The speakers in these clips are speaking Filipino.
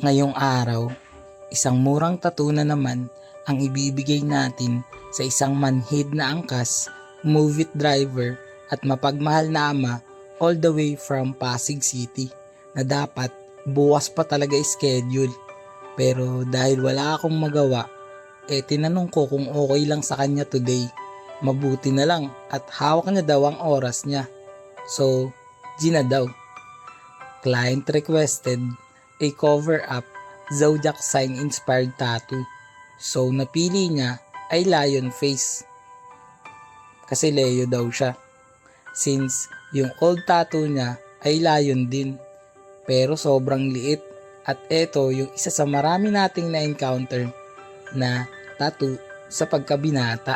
Ngayong araw, isang murang tattoo na naman ang ibibigay natin sa isang manhid na angkas, movie driver at mapagmahal na ama all the way from Pasig City na dapat bukas pa talaga schedule. Pero dahil wala akong magawa, tinanong ko kung okay lang sa kanya today. Mabuti na lang at hawak niya daw ang oras niya. So, Gina daw. Client requested a cover-up zodiac sign inspired tattoo. So napili niya ay lion face. Kasi Leo daw siya. Since yung old tattoo niya ay lion din. Pero sobrang liit. At eto yung isa sa marami nating na-encounter na tattoo sa pagkabinata.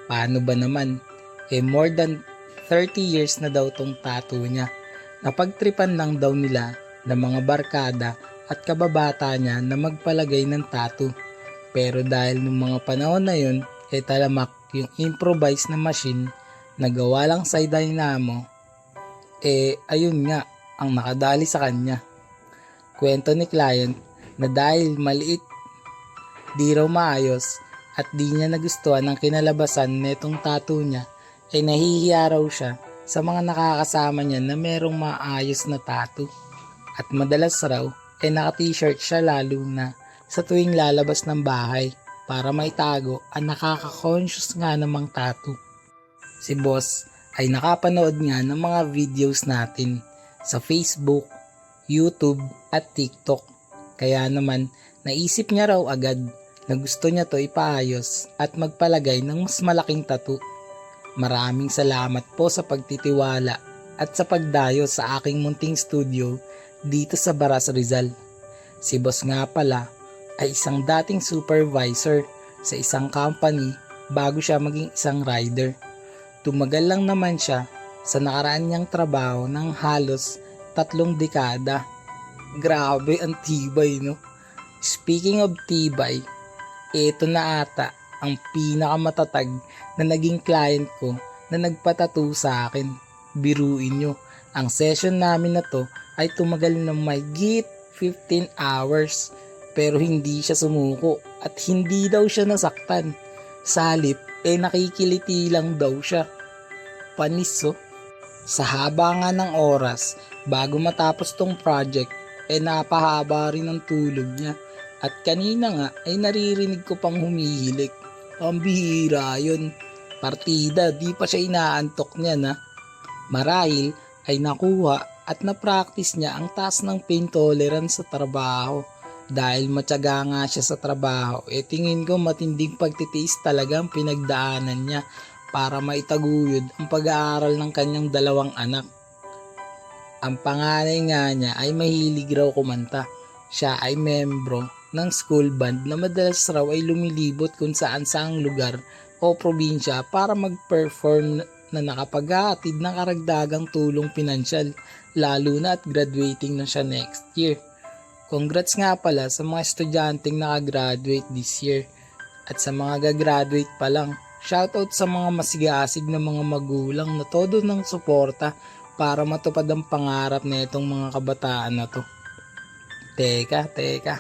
Paano ba naman? More than 30 years na daw tong tattoo niya. Napagtripan lang daw nila ng mga barkada at kababata niya na magpalagay ng tattoo. Pero dahil nung mga panahon na yun, talamak yung improvised na machine na gawa lang sa dynamo, ayun nga ang nakadali sa kanya. Kwento ni client na dahil maliit, di raw maayos at di niya nagustuhan ang kinalabasan netong tattoo niya, nahihiya raw siya sa mga nakakasama niya na merong maayos na tattoo. At madalas raw naka-t-shirt siya lalo na sa tuwing lalabas ng bahay para maitago ang nakaka-conscious nga namang tattoo. Si boss ay nakapanood nga ng mga videos natin sa Facebook, YouTube at TikTok. Kaya naman naisip niya raw agad na gusto niya to ipaayos at magpalagay ng mas malaking tattoo. Maraming salamat po sa pagtitiwala at sa pagdayo sa aking munting studio dito sa Baras, Rizal. Si boss nga pala ay isang dating supervisor sa isang company bago siya maging isang rider. Tumagal lang naman siya sa nakaraan niyang trabaho ng halos 3 dekada. Grabe ang tibay, no? Speaking of tibay, ito na ata ang pinakamatatag na naging client ko na nagpatattoo sa akin. Biruin nyo, ang session namin na to ay tumagal ng mahigit 15 hours pero hindi siya sumuko at hindi daw siya nasaktan. Sa halip, nakikiliti lang daw siya. Panis, oh. Sa haba nga ng oras bago matapos tong project, napahaba rin ang tulog niya. At kanina nga ay naririnig ko pang humihilik. Ang bihira yun. Partida, di pa siya inaantok niya na. Marahil ay nakuha at na-practice niya ang taas ng pain tolerance sa trabaho. Dahil matyaga nga siya sa trabaho, tingin ko matinding pagtitiis talaga ang pinagdaanan niya para maitaguyod ang pag-aaral ng kanyang 2 anak. Ang panganay nga niya ay mahilig raw kumanta. Siya ay membro ng school band na madalas raw ay lumilibot kung saan saang lugar o probinsya para mag-perform na nakapaghahatid ng karagdagang tulong pinansyal, lalo na at graduating na siya next year. Congrats nga pala sa mga estudyanteng nakagraduate this year at sa mga gagraduate pa lang. Shoutout sa mga masigasig na mga magulang na todo ng suporta para matupad ang pangarap na itong mga kabataan na to. Teka.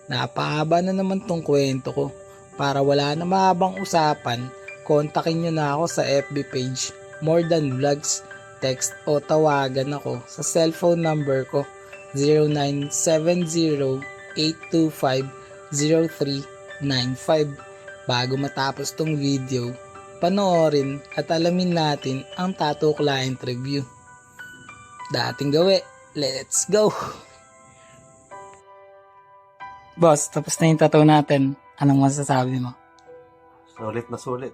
Napahaba na naman tong kwento ko. Para wala na mahabang usapan, kontakin nyo na ako sa FB page, More Than Vlogs. Text o tawagan ako sa cellphone number ko, 0970-825-0395. Bago matapos tong video, panoorin at alamin natin ang tattoo client review. Dating gawi, let's go! Boss, tapos na yung tattoo natin. Anong masasabi mo? Sulit na sulit.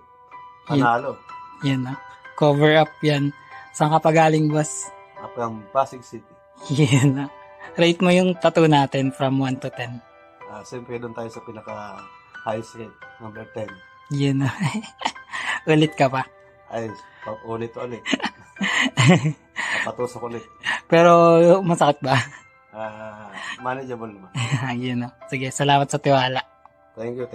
Panalo. Yan na. Cover up yan. Saan ka pa galing, boss? Ako ang Pasig City. Yan na. Rate mo yung tattoo natin from 1 to 10. Siyempre doon tayo sa pinaka highest rate, number 10. Yan na. Ulit ka pa. Ay, ulit. Patusok ulit. Pero masakit ba? Manageable naman. Yan na. Sige, salamat sa tiwala. Thank you.